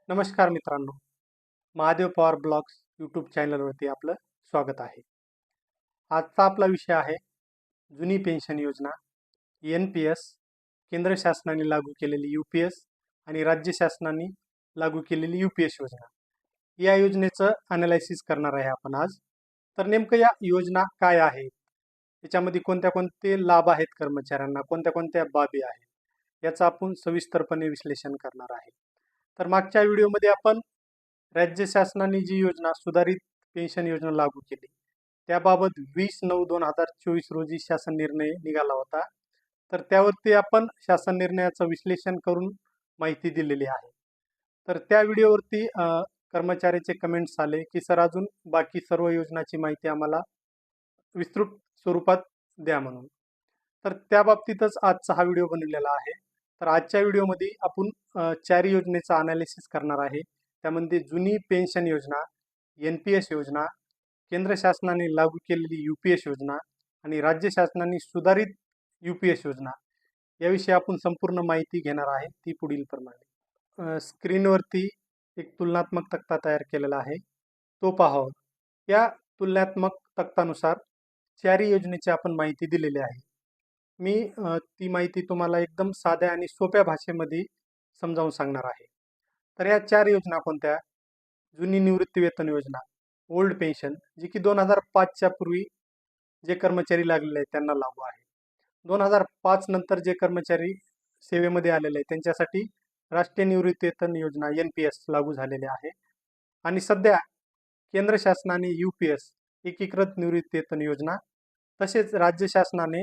नमस्कार मित्रांनो, Mahadev Pawar blogs YouTube चॅनलवरती आपलं स्वागत आहे. आजचा आपला विषय आहे जुनी पेन्शन योजना, NPS, केंद्र शासनाने लागू केलेली UPS आणि राज्य शासनाने लागू केलेली UPS योजना. या योजनेचं अनालिसिस करणार आहे आपण आज. तर नेमकं या योजना काय आहेत, त्याच्यामध्ये कोणत्या कोणते लाभ आहेत कर्मचाऱ्यांना, कोणत्या कोणत्या बाबी आहेत, याचं आपण सविस्तरपणे विश्लेषण करणार आहे. तर मागच्या व्हिडिओमध्ये आपण राज्य शासनाने जी योजना सुधारित पेन्शन योजना लागू केली त्याबाबत 20/9/2024 रोजी शासन निर्णय निघाला होता. तर त्यावरती आपण शासन निर्णयाचं विश्लेषण करून माहिती दिलेली आहे. तर त्या व्हिडिओवरती कर्मचाऱ्याचे कमेंट्स आले की सर अजून बाकी सर्व योजनाची माहिती आम्हाला विस्तृत स्वरूपात द्या म्हणून. तर त्या बाबतीतच आजचा हा व्हिडिओ बनवलेला आहे. तर आजच्या व्हिडिओमध्ये आपण चार योजनेचा अनालिसिस करणार आहे. त्यामध्ये जुनी पेन्शन योजना, NPS योजना, केंद्र शासनाने लागू केलेली UPS योजना आणि राज्य शासनाने सुधारित UPS योजना याविषयी आपण संपूर्ण माहिती घेणार आहे. ती पुढील प्रमाणे स्क्रीनवरती एक तुलनात्मक तक्ता तयार केलेला आहे, तो पाहावा. या तुलनात्मक तक्त्यानुसार चारही योजनेची आपण माहिती दिलेली आहे. मी ती माहिती तुम्हाला एकदम साध्या आणि सोप्या भाषेमध्ये समजावून सांगणार आहे. तर या चार योजना कोणत्या? जुनी निवृत्ती वेतन योजना, ओल्ड पेन्शन, जी की 2005च्या पूर्वी जे कर्मचारी लागलेले आहेत त्यांना लागू आहे. 2005 नंतर जे कर्मचारी सेवेमध्ये आलेले आहेत त्यांच्यासाठी राष्ट्रीय निवृत्ती वेतन योजना NPS लागू झालेले आहे. आणि सध्या केंद्र शासनाने UPS एकीकृत निवृत्ती वेतन योजना, तसेच राज्य शासनाने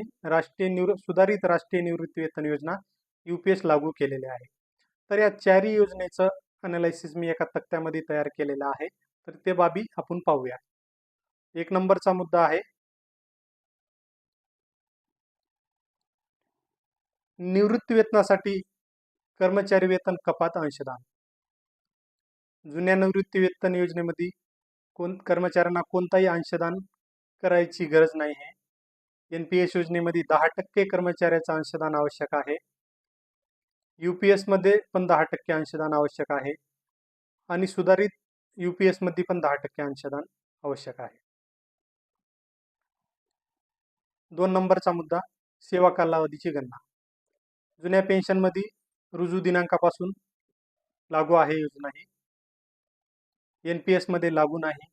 सुधारित राष्ट्रीय निवृत्ती वेतन योजना UPS लागू केलेले आहे. तर या चारही योजनेचं अनालिसिस मी एका तक्त्यामध्ये तयार केलेलं आहे. तर ते बाबी आपण पाहूया. एक नंबरचा मुद्दा आहे निवृत्ती वेतनासाठी कर्मचारी वेतन कपात अंशदान. जुन्या निवृत्ती वेतन योजनेमध्ये कर्मचाऱ्यांना कोणताही अंशदान करायची गरज नाही आहे. NPS योजनेमध्ये 10% कर्मचाऱ्याचं अंशदान आवश्यक आहे. UPS मध्ये पण 10% अंशदान आवश्यक आहे आणि सुधारित UPS मध्ये पण 10% अंशदान आवश्यक आहे. 2 नंबरचा मुद्दा सेवा कालावधीची गणना. जुन्या पेन्शनमध्ये रुजू दिनांकापासून लागू आहे योजना ही, NPS मध्ये लागू नाही.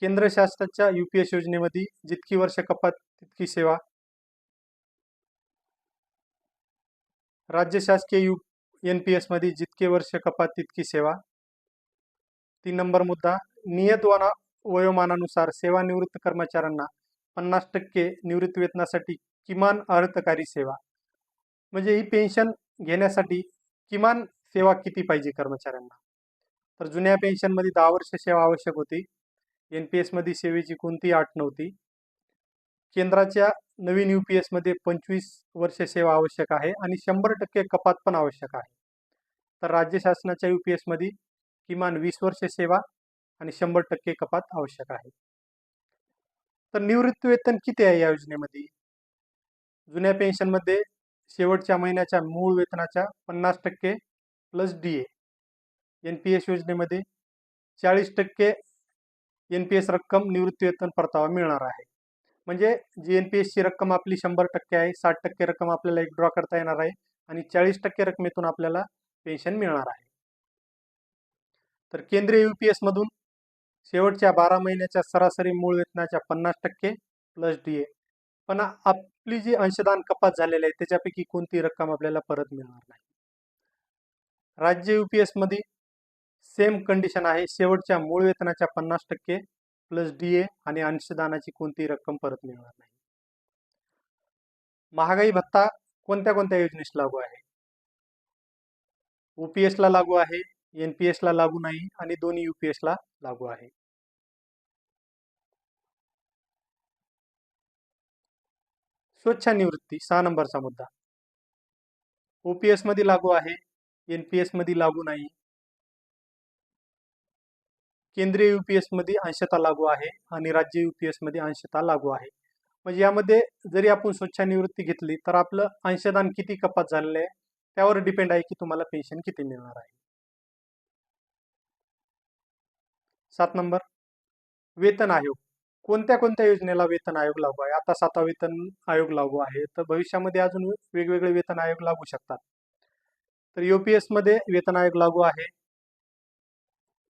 केंद्र शासनाच्या UPS योजनेमध्ये जितकी वर्ष कपात तितकी सेवा, राज्य शासकीय NPS मध्ये जितके वर्ष कपात तितकी सेवा. 3 नंबर मुद्दा नियत वयोमानानुसार सेवानिवृत्त कर्मचाऱ्यांना 50% निवृत्ती वेतनासाठी किमान अर्थकारी सेवा. म्हणजे ही पेन्शन घेण्यासाठी किमान सेवा किती पाहिजे कर्मचाऱ्यांना? तर जुन्या पेन्शनमध्ये 10 वर्ष सेवा आवश्यक होती. NPS मध्ये सेवेची कोणतीही अट नव्हती. केंद्राच्या नवीन UPS मध्ये 25 वर्ष सेवा आवश्यक आहे आणि 100% कपात पण आवश्यक आहे. तर राज्य शासनाच्या UPS मध्ये किमान 20 वर्ष सेवा आणि 100% कपात आवश्यक आहे. तर निवृत्ती वेतन किती आहे या योजनेमध्ये? जुन्या पेन्शनमध्ये शेवटच्या महिन्याच्या मूळ वेतनाच्या 50% प्लस DA. NPS योजनेमध्ये 40% NPS रक्कम निवृत्ती वेतन परतावा मिळणार आहे. म्हणजे जी NPS ची रक्कम आपली 100% आहे, 60% रक्कम आपल्याला विथड्रॉ करता येणार आहे आणि 40% रकमेतून आपल्याला पेन्शन मिळणार आहे. तर केंद्रीय UPS मधून शेवटच्या 12 महिन्याच्या सरासरी मूळ वेतनाच्या 50% प्लस DA. पण आपली जी अंशदान कपात झालेली आहे त्याच्यापैकी कोणती रक्कम आपल्याला परत मिळणार नाही. राज्य UPS मध्ये सेम कंडिशन आहे, शेवटच्या मूळ वेतनाच्या 50% प्लस DA आणि अंशदानाची कोणतीही रक्कम परत मिळणार नाही. महागाई भत्ता कोणत्या कोणत्या योजनेस लागू आहे? OPS ला लागू आहे, NPS ला लागू नाही आणि दोन्ही UPS ला लागू आहे. स्वच्छानिवृत्ती 6 नंबरचा मुद्दा. OPS मध्ये लागू आहे, NPS मध्ये लागू नाही. केंद्रीय UPS मध्ये अंशतः लागू आहे आणि राज्य UPS मध्ये अंशतः लागू आहे. म्हणजे यामध्ये जरी आपण स्वच्छानिवृत्ती घेतली तर आपलं अंशदान किती कपात झालेलं आहे त्यावर डिपेंड आहे की तुम्हाला पेन्शन किती मिळणार आहे. 7 नंबर, वेतन आयोग. कोणत्या कोणत्या योजनेला वेतन आयोग लागू आहे? आता 7वा वेतन आयोग लागू आहे, तर भविष्यामध्ये अजून वेगवेगळे वेतन आयोग लागू शकतात. तर UPS मध्ये वेतन आयोग लागू आहे.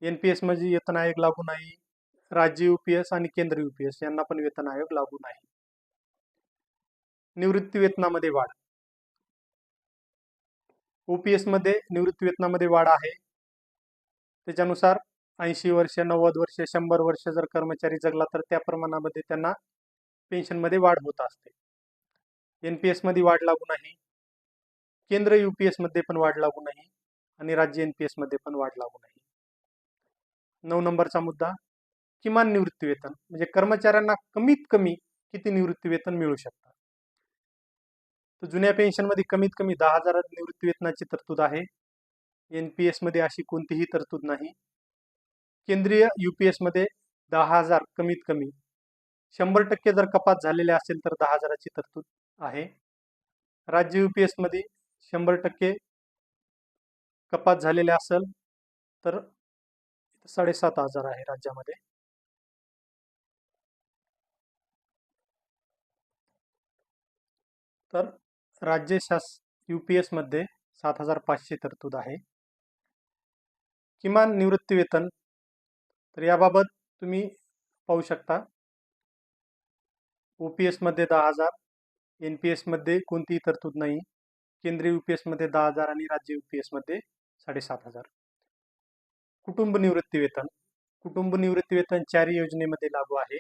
NPS मध्ये वेतन आयोग लागू नाही. राज्य UPS आणि केंद्र UPS यांना पण वेतन आयोग लागू नाही. निवृत्ती वेतनामध्ये वाढ. OPS मध्ये निवृत्ती वेतनामध्ये वाढ आहे. त्याच्यानुसार 80 वर्ष, 90 वर्ष, 100 वर्ष जर कर्मचारी जगला तर त्या प्रमाणामध्ये त्यांना पेन्शनमध्ये वाढ होत असते. NPS मध्ये वाढ लागू नाही. केंद्र UPS मध्ये पण वाढ लागू नाही आणि राज्य NPS मध्ये पण वाढ लागू नाही. 9 नंबरचा मुद्दा, किमान निवृत्ती वेतन म्हणजे कर्मचाऱ्यांना कमीत कमी किती निवृत्ती वेतन मिळू शकतं? तर जुन्या पेन्शनमध्ये कमीत कमी 10,000 निवृत्ती वेतनाची तरतूद आहे. NPS मध्ये अशी कोणतीही तरतूद नाही. केंद्रीय UPS मध्ये 10,000 कमीत कमी. 100% जर कपात झालेले असेल तर 10,000ची तरतूद आहे. राज्य UPS मध्ये 100% कपात झालेले असेल तर 7,500 आहे राज्यामध्ये. तर राज्य UPS मध्ये 7,500 तरतूद आहे. किमान निवृत्ती वेतन, तर याबाबत तुम्ही पाहू शकता. OPS मध्ये 10,000, NPS मध्ये कोणतीही तरतूद नाही. केंद्रीय UPS मध्ये 10,000 आणि राज्य UPS मध्ये 7,500. कुटुंब निवृत्ती वेतन. कुटुंब निवृत्ती वेतन 4 योजनेमध्ये लागू आहे.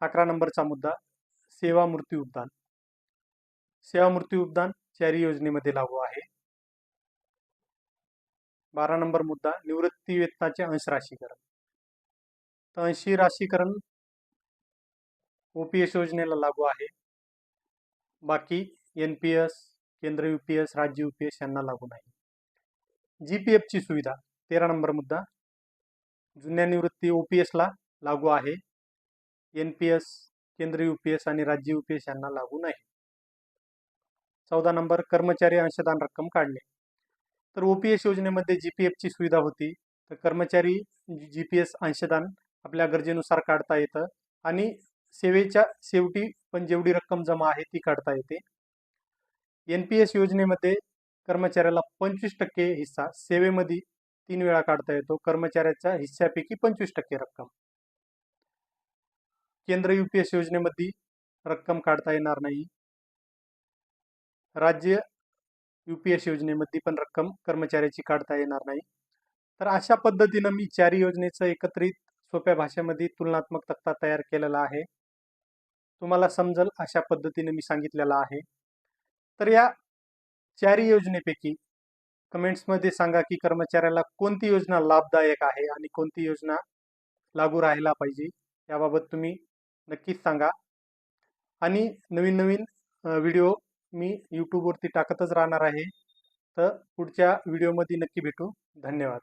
11 नंबरचा मुद्दा, सेवा मृत्यू उद्यान. सेवा मृत्यू उद्यान 4 योजनेमध्ये लागू आहे. 12 नंबर मुद्दा, निवृत्ती वेतनाचे अंश राशीकरण. तर अंश राशीकरण OPS योजनेला लागू आहे. बाकी NPS, केंद्र UPS, राज्य UPS यांना लागू नाही. GPF ची सुविधा. 13 नंबर मुद्दा, जुन्या निवृत्ती OPS ला लागू आहे. NPS, केंद्र UPS आणि राज्य UPS यांना लागू नाही. 14 नंबर, कर्मचारी अंशदान रक्कम काढणे. तर OPS योजनेमध्ये GPF ची सुविधा होती. तर कर्मचारी GPS अंशदान आपल्या गरजेनुसार काढता येतं आणि सेवेच्या शेवटी पण जेवढी रक्कम जमा आहे ती काढता येते. NPS योजनेमध्ये कर्मचाऱ्याला 25% हिस्सा सेवेमध्ये 3 वेळा काढता येतो. कर्मचाऱ्याच्या हिस्स्यापैकी 25% रक्कम. केंद्र UPS योजनेमध्ये रक्कम काढता येणार नाही. राज्य UPS योजनेमध्ये पण रक्कम कर्मचाऱ्याची काढता येणार नाही. तर अशा पद्धतीनं मी 4 योजनेचं एकत्रित सोप्या भाषेमध्ये तुलनात्मक तक्ता तयार केलेला आहे. तुम्हाला समजेल अशा पद्धतीने मी सांगितलेला आहे. तर या 4 योजनेपैकी कमेंट्समध्ये सांगा की कर्मचाऱ्याला कोणती योजना लाभदायक आहे आणि कोणती योजना लागू राहायला पाहिजे. याबाबत तुम्ही नक्कीच सांगा. आणि नवीन नवीन व्हिडिओ मी YouTube वरती टाकतच राहणार आहे. तर पुढच्या व्हिडिओमध्ये नक्की भेटू. धन्यवाद.